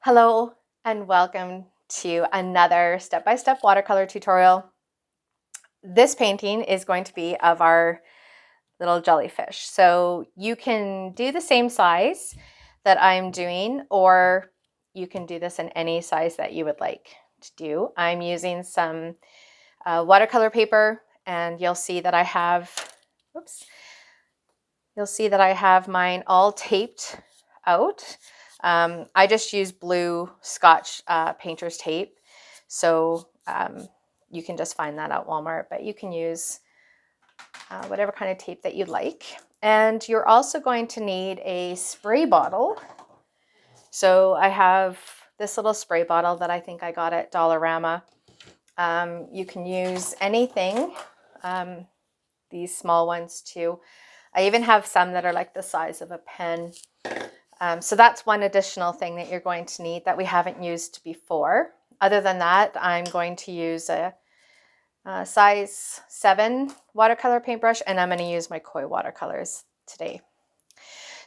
Hello and welcome to another step-by-step watercolor tutorial. This painting is going to be of our little jellyfish. So you can do the same size that I'm doing, or you can do this in any size that you would like to do. I'm using some watercolor paper, and you'll see that I have, mine all taped out. I just use blue Scotch painter's tape. So you can just find that at Walmart, but you can use whatever kind of tape that you like. And you're also going to need a spray bottle. So I have this little spray bottle that I think I got at Dollarama. You can use anything, these small ones too. I even have some that are like the size of a pen. So that's one additional thing that you're going to need that we haven't used before. Other than that, I'm going to use a size 7 watercolor paintbrush, and I'm going to use my Koi watercolors today.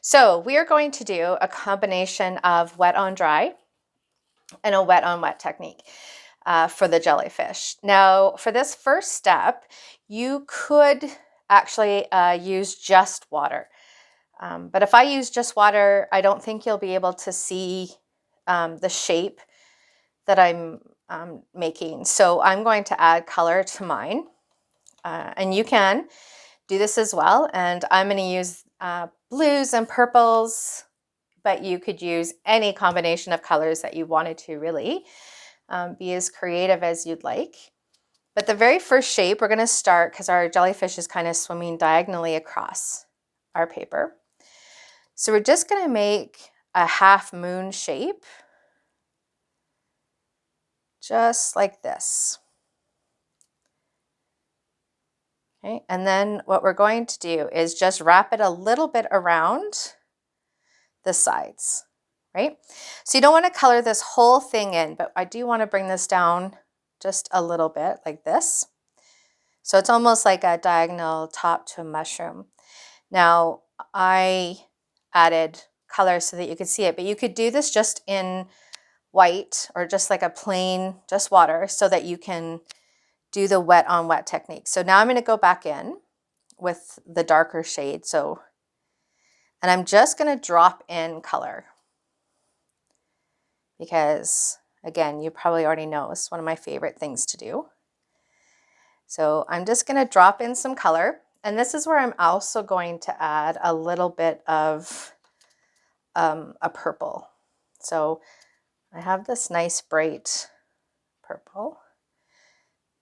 So we are going to do a combination of wet on dry and a wet on wet technique for the jellyfish. Now, for this first step, you could actually use just water. But if I use just water, I don't think you'll be able to see the shape that I'm making. So I'm going to add color to mine. And you can do this as well. And I'm going to use blues and purples, but you could use any combination of colors that you wanted to really. Be as creative as you'd like. But the very first shape, we're going to start, because our jellyfish is kind of swimming diagonally across our paper. So we're just going to make a half moon shape, just like this. Okay, and then what we're going to do is just wrap it a little bit around the sides, right? So you don't want to color this whole thing in, but I do want to bring this down just a little bit like this. So it's almost like a diagonal top to a mushroom. Now, I added color so that you could see it, but you could do this just in white or just like a plain, just water, so that you can do the wet on wet technique. So now I'm going to go back in with the darker shade. And I'm just going to drop in color because, again, you probably already know it's one of my favorite things to do. So I'm just going to drop in some color. And this is where I'm also going to add a little bit of a purple. So I have this nice bright purple.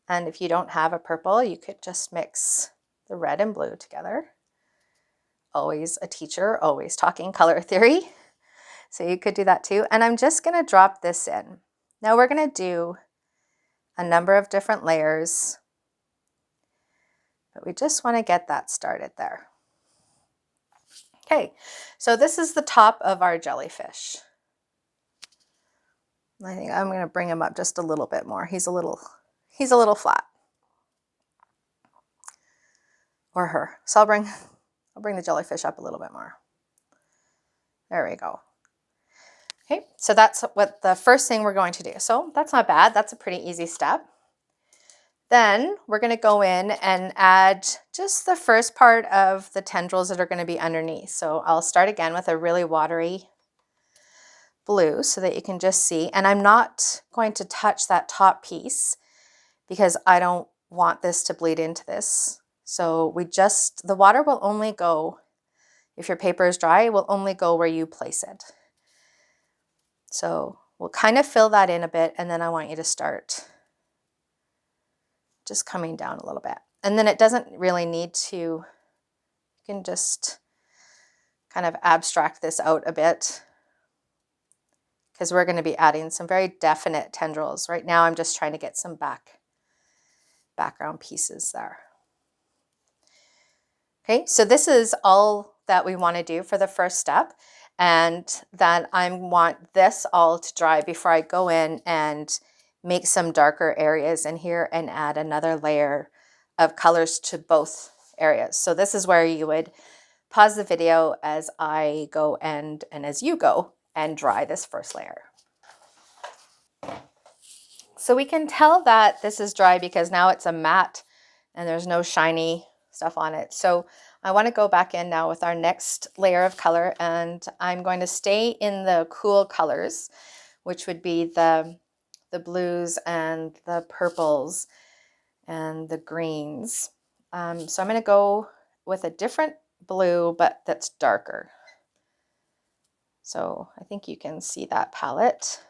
And if you don't have a purple, you could just mix the red and blue together. Always a teacher, always talking color theory. So you could do that too. And I'm just going to drop this in. Now we're going to do a number of different layers, but we just want to get that started there. Okay, so this is the top of our jellyfish. I think I'm going to bring him up just a little bit more. He's a little flat. Or her. So I'll bring the jellyfish up a little bit more. There we go. Okay, so that's what the first thing we're going to do. So that's not bad. That's a pretty easy step. Then we're going to go in and add just the first part of the tendrils that are going to be underneath. So I'll start again with a really watery blue so that you can just see. And I'm not going to touch that top piece because I don't want this to bleed into this. So the water will only go, if your paper is dry, it will only go where you place it. So we'll kind of fill that in a bit, and then I want you to start just coming down a little bit. And then it doesn't really need to, you can just kind of abstract this out a bit because we're going to be adding some very definite tendrils. Right now I'm just trying to get some background pieces there. Okay, so this is all that we want to do for the first step. And then I want this all to dry before I go in and make some darker areas in here and add another layer of colors to both areas. So this is where you would pause the video as I go and as you go and dry this first layer. So we can tell that this is dry because now it's a matte and there's no shiny stuff on it. So I want to go back in now with our next layer of color, and I'm going to stay in the cool colors, which would be the blues and the purples and the greens. So I'm going to go with a different blue, but that's darker. So I think you can see that palette.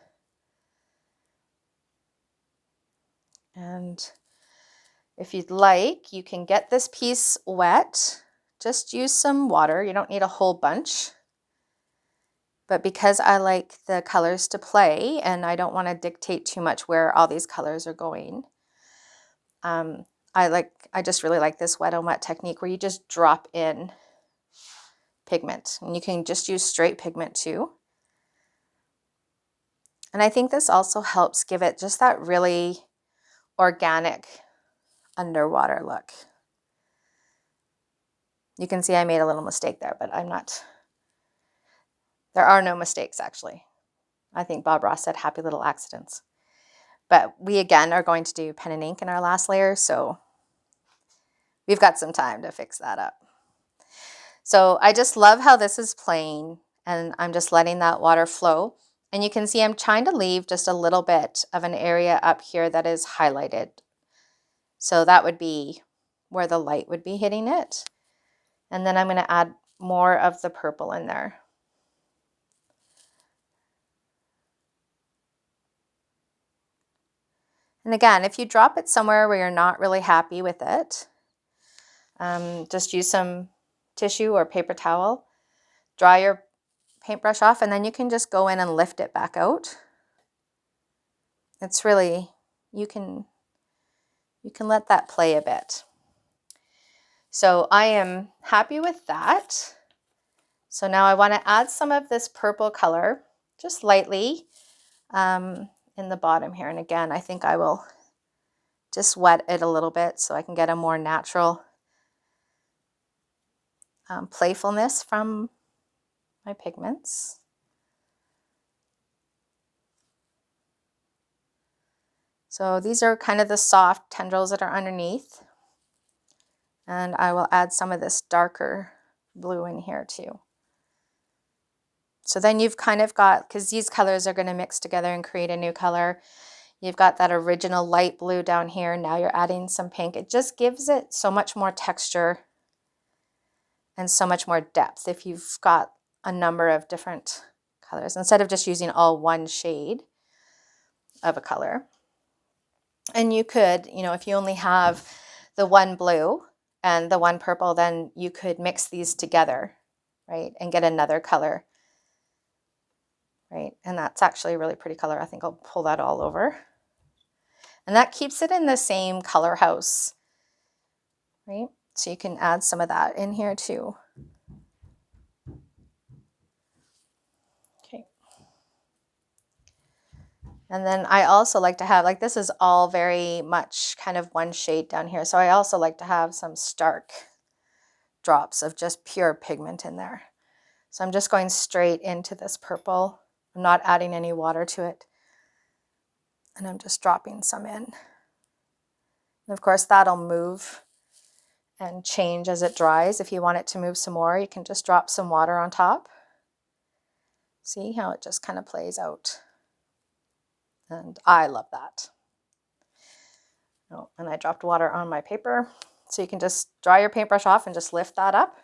And if you'd like, you can get this piece wet. Just use some water. You don't need a whole bunch. But because I like the colors to play and I don't want to dictate too much where all these colors are going, I just really like this wet on wet technique where you just drop in pigment. And you can just use straight pigment too. And I think this also helps give it just that really organic underwater look. You can see I made a little mistake there, but there are no mistakes actually. I think Bob Ross said happy little accidents. But we again are going to do pen and ink in our last layer, so we've got some time to fix that up. So I just love how this is playing, and I'm just letting that water flow. And you can see I'm trying to leave just a little bit of an area up here that is highlighted. So that would be where the light would be hitting it. And then I'm going to add more of the purple in there. And again, if you drop it somewhere where you're not really happy with it, just use some tissue or paper towel, dry your paintbrush off, and then you can just go in and lift it back out. It's really, you can let that play a bit. So I am happy with that. So now I want to add some of this purple color, just lightly, in the bottom here. And again, I think I will just wet it a little bit so I can get a more natural playfulness from my pigments. So these are kind of the soft tendrils that are underneath. And I will add some of this darker blue in here too. So then you've kind of got, because these colors are going to mix together and create a new color. You've got that original light blue down here. Now you're adding some pink. It just gives it so much more texture and so much more depth if you've got a number of different colors instead of just using all one shade of a color. And you could, if you only have the one blue and the one purple, then you could mix these together, right, and get another color, right? And that's actually a really pretty color. I think I'll pull that all over. And that keeps it in the same color house, right? So you can add some of that in here too. Okay. And then I also like to have, like, this is all very much kind of one shade down here. So I also like to have some stark drops of just pure pigment in there. So I'm just going straight into this purple. I'm not adding any water to it. And I'm just dropping some in. And of course, that'll move and change as it dries. If you want it to move some more, you can just drop some water on top. See how it just kind of plays out. And I love that. Oh, and I dropped water on my paper. So you can just dry your paintbrush off and just lift that up.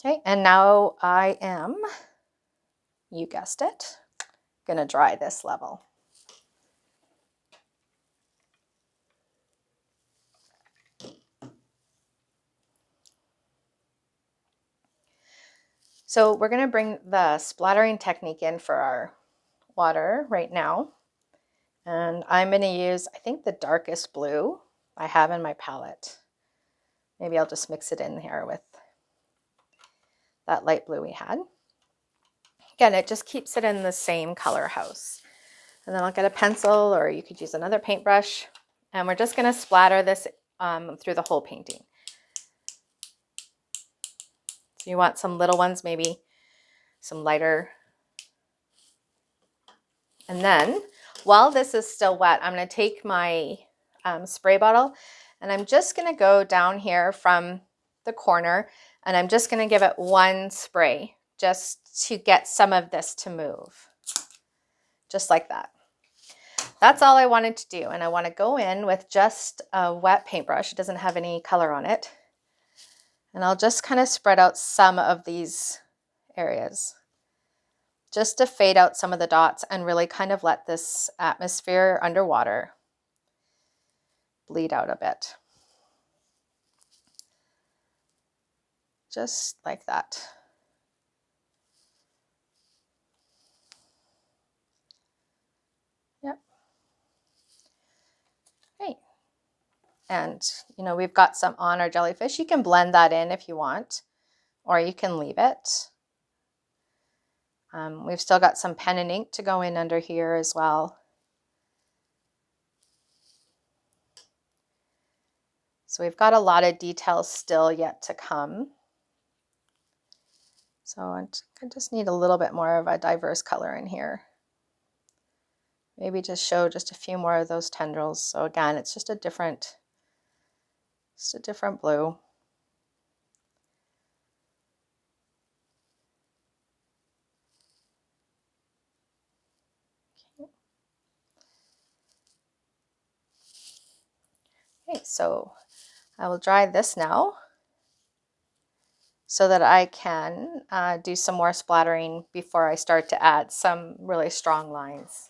Okay, and now I am, you guessed it, gonna dry this level. So we're gonna bring the splattering technique in for our water right now. And I'm gonna use, I think, the darkest blue I have in my palette. Maybe I'll just mix it in here with that light blue we had. Again, it just keeps it in the same color house. And then I'll get a pencil, or you could use another paintbrush. And we're just gonna splatter this through the whole painting. So you want some little ones, maybe some lighter And then while this is still wet, I'm going to take my spray bottle and I'm just going to go down here from the corner and I'm just going to give it one spray just to get some of this to move. Just like that. That's all I wanted to do. And I want to go in with just a wet paintbrush. It doesn't have any color on it. And I'll just kind of spread out some of these areas just to fade out some of the dots and really kind of let this atmosphere underwater bleed out a bit. Just like that. Yep. Okay. And, you know, we've got some on our jellyfish. You can blend that in if you want, or you can leave it. We've still got some pen and ink to go in under here as well. So we've got a lot of details still yet to come. So I just need a little bit more of a diverse color in here. Maybe just show just a few more of those tendrils. So again, it's just a different blue. Okay, so I will dry this now so that I can do some more splattering before I start to add some really strong lines.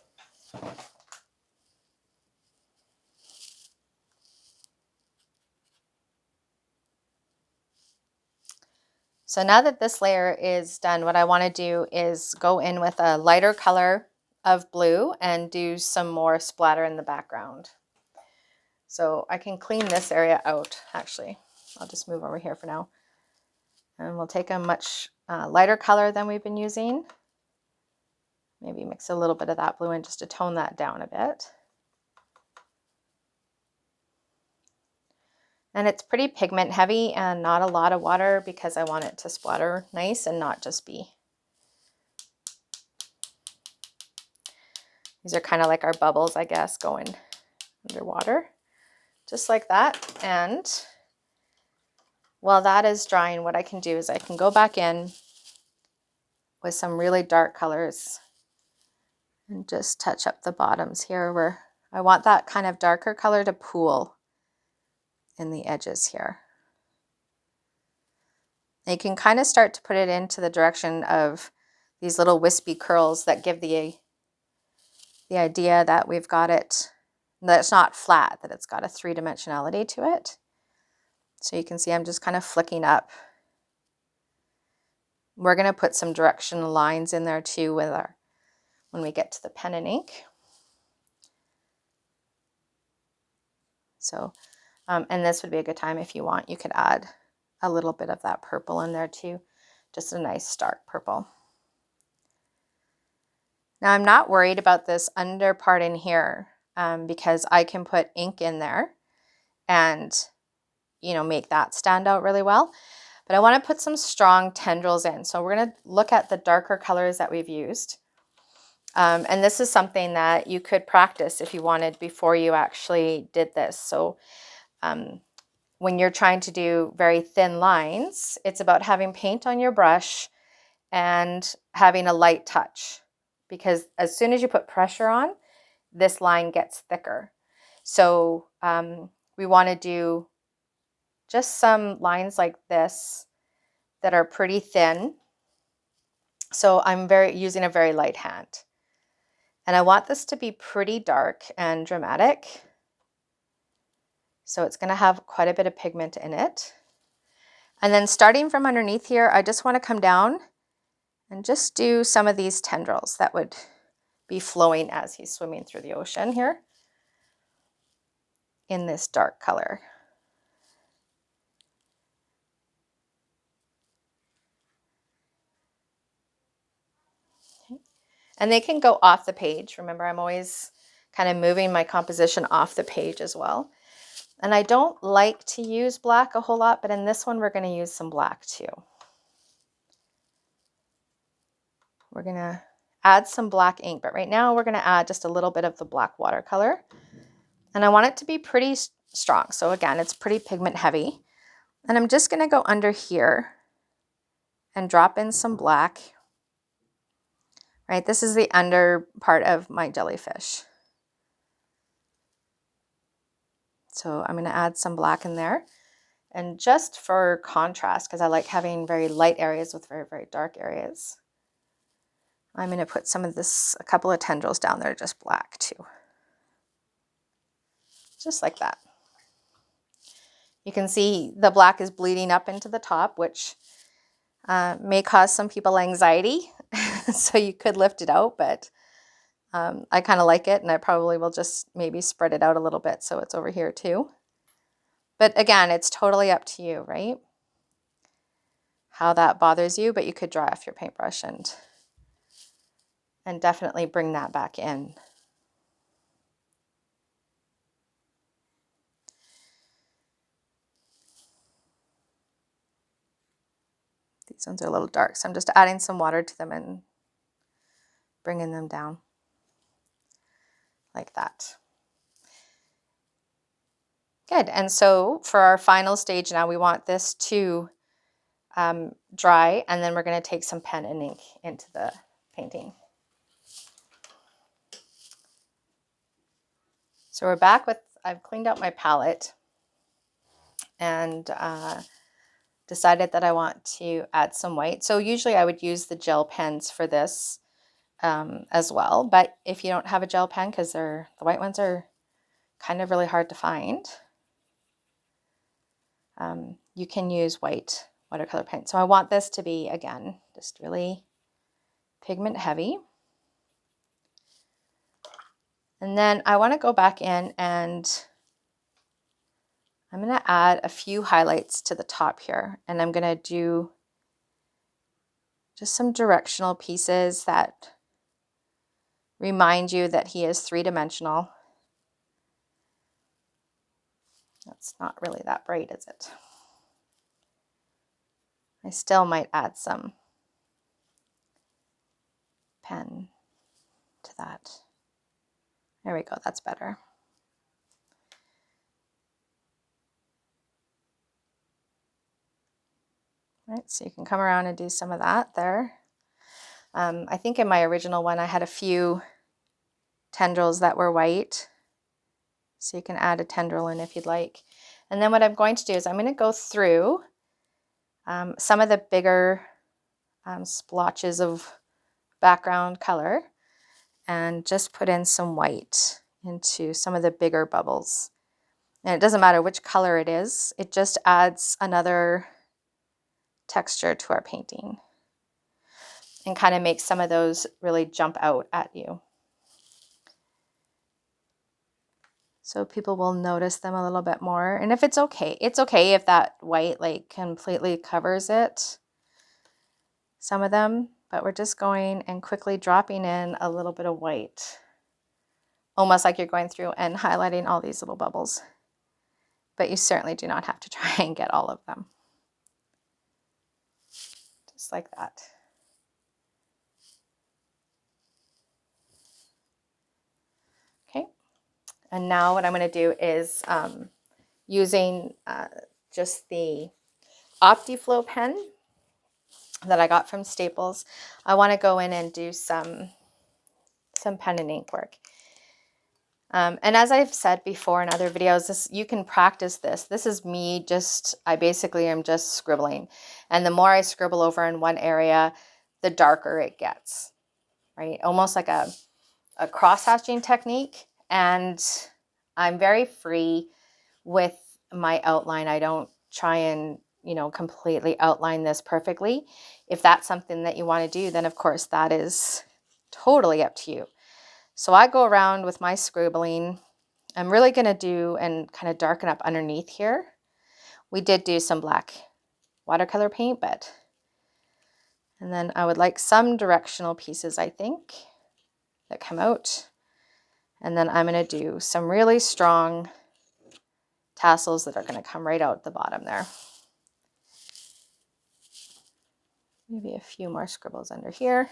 So now that this layer is done, what I want to do is go in with a lighter color of blue and do some more splatter in the background. So I can clean this area out, actually. I'll just move over here for now. And we'll take a much lighter color than we've been using. Maybe mix a little bit of that blue in just to tone that down a bit. And it's pretty pigment heavy and not a lot of water because I want it to splatter nice and not just be. These are kind of like our bubbles, I guess, going underwater. Just like that. And while that is drying, what I can do is I can go back in with some really dark colors and just touch up the bottoms here where I want that kind of darker color to pool in the edges here. And you can kind of start to put it into the direction of these little wispy curls that give the idea that we've got it, that it's not flat, that it's got a three-dimensionality to it. So you can see I'm just kind of flicking up. We're going to put some directional lines in there too when we get to the pen and ink. So, and this would be a good time if you want, you could add a little bit of that purple in there too. Just a nice stark purple. Now I'm not worried about this under part in here because I can put ink in there and, you know, make that stand out really well. But I want to put some strong tendrils in. So we're going to look at the darker colors that we've used. And this is something that you could practice if you wanted before you actually did this. So when you're trying to do very thin lines, it's about having paint on your brush and having a light touch. Because as soon as you put pressure on, this line gets thicker. So we want to do just some lines like this that are pretty thin. So I'm using a very light hand. And I want this to be pretty dark and dramatic. So it's going to have quite a bit of pigment in it. And then starting from underneath here, I just want to come down and just do some of these tendrils that would be flowing as he's swimming through the ocean here in this dark color. Okay. And they can go off the page. Remember, I'm always kind of moving my composition off the page as well. And I don't like to use black a whole lot, but in this one, we're going to use some black too. We're going to add some black ink, but right now we're going to add just a little bit of the black watercolor. And I want it to be pretty strong. So again, it's pretty pigment heavy. And I'm just going to go under here and drop in some black. Right, this is the under part of my jellyfish. So I'm going to add some black in there. And just for contrast, because I like having very light areas with very, very dark areas, I'm going to put some of this, a couple of tendrils down there, just black too. Just like that. You can see the black is bleeding up into the top, which may cause some people anxiety. So you could lift it out, but I kind of like it, and I probably will just maybe spread it out a little bit so it's over here too. But again, it's totally up to you, right? How that bothers you, but you could dry off your paintbrush and definitely bring that back in. These ones are a little dark, so I'm just adding some water to them and bringing them down like that. Good, and so for our final stage now, we want this to dry, and then we're going to take some pen and ink into the painting. So we're back with, I've cleaned out my palette and decided that I want to add some white. So usually I would use the gel pens for this as well, but if you don't have a gel pen, because the white ones are kind of really hard to find, you can use white watercolor paint. So I want this to be, again, just really pigment heavy. And then I want to go back in and I'm going to add a few highlights to the top here. And I'm going to do just some directional pieces that remind you that he is three-dimensional. That's not really that bright, is it? I still might add some pen to that. There we go, that's better. Right, so you can come around and do some of that there. I think in my original one I had a few tendrils that were white, so you can add a tendril in if you'd like. And then what I'm going to do is I'm going to go through some of the bigger splotches of background color and just put in some white into some of the bigger bubbles. And it doesn't matter which color it is, it just adds another texture to our painting and kind of makes some of those really jump out at you. So people will notice them a little bit more. And if it's okay if that white like completely covers it, some of them, but we're just going and quickly dropping in a little bit of white, almost like you're going through and highlighting all these little bubbles. But you certainly do not have to try and get all of them. Just like that. Okay, and now what I'm going to do is using just the OptiFlow pen that I got from Staples, I want to go in and do some pen and ink work. And as I've said before in other videos, you can practice this. This is me I basically am just scribbling. And the more I scribble over in one area, the darker it gets, right? Almost like a cross-hatching technique. And I'm very free with my outline. I don't try and, completely outline this perfectly. If that's something that you want to do, then of course that is totally up to you. So I go around with my scribbling. I'm really going to do and kind of darken up underneath here. We did do some black watercolor paint, and then I would like some directional pieces, I think, that come out. And then I'm going to do some really strong tassels that are going to come right out the bottom there. Maybe a few more scribbles under here.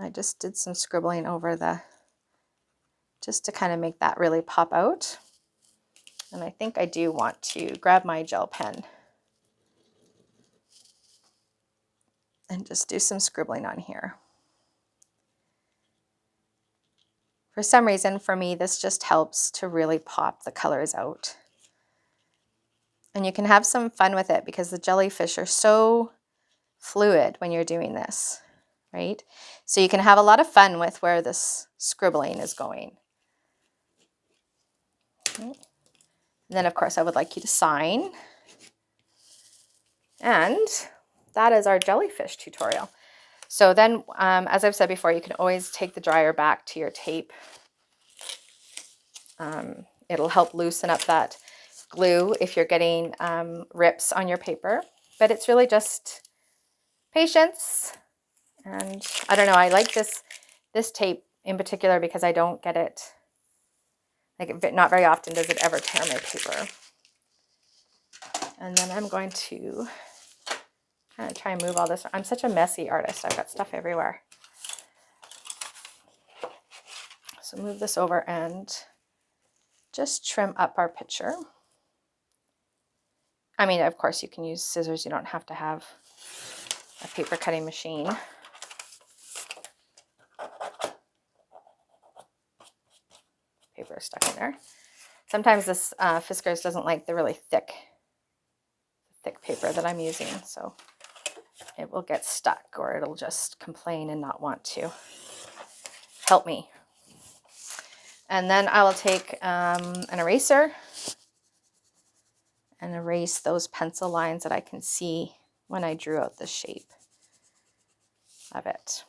I just did some scribbling over just to kind of make that really pop out. And I think I do want to grab my gel pen and just do some scribbling on here. For some reason, for me, this just helps to really pop the colors out. And you can have some fun with it because the jellyfish are so fluid when you're doing this, right? So you can have a lot of fun with where this scribbling is going. And then, of course, I would like you to sign. And that is our jellyfish tutorial. So then, as I've said before, you can always take the dryer back to your tape. It'll help loosen up that glue if you're getting rips on your paper. But it's really just patience. And I don't know, I like this tape in particular because I don't get it, like not very often does it ever tear my paper. And then I'm going to kind of try and move all this. I'm such a messy artist. I've got stuff everywhere. So move this over and just trim up our picture. I mean, of course, you can use scissors. You don't have to have a paper cutting machine. Paper is stuck in there. Sometimes this Fiskars doesn't like the really thick paper that I'm using, so it will get stuck or it'll just complain and not want to help me. And then I will take an eraser and erase those pencil lines that I can see when I drew out the shape of it.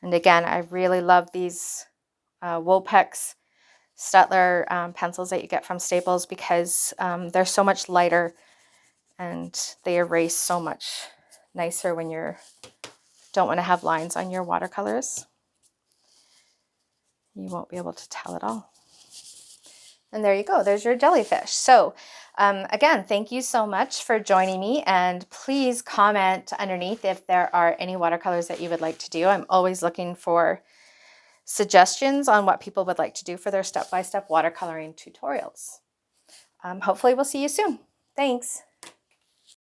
And again, I really love these Wopex Staedtler pencils that you get from Staples because they're so much lighter and they erase so much nicer when you don't want to have lines on your watercolors. You won't be able to tell at all. And there you go, there's your jellyfish. So again, thank you so much for joining me, and please comment underneath if there are any watercolors that you would like to do. I'm always looking for suggestions on what people would like to do for their step-by-step watercoloring tutorials. Hopefully we'll see you soon. Thanks.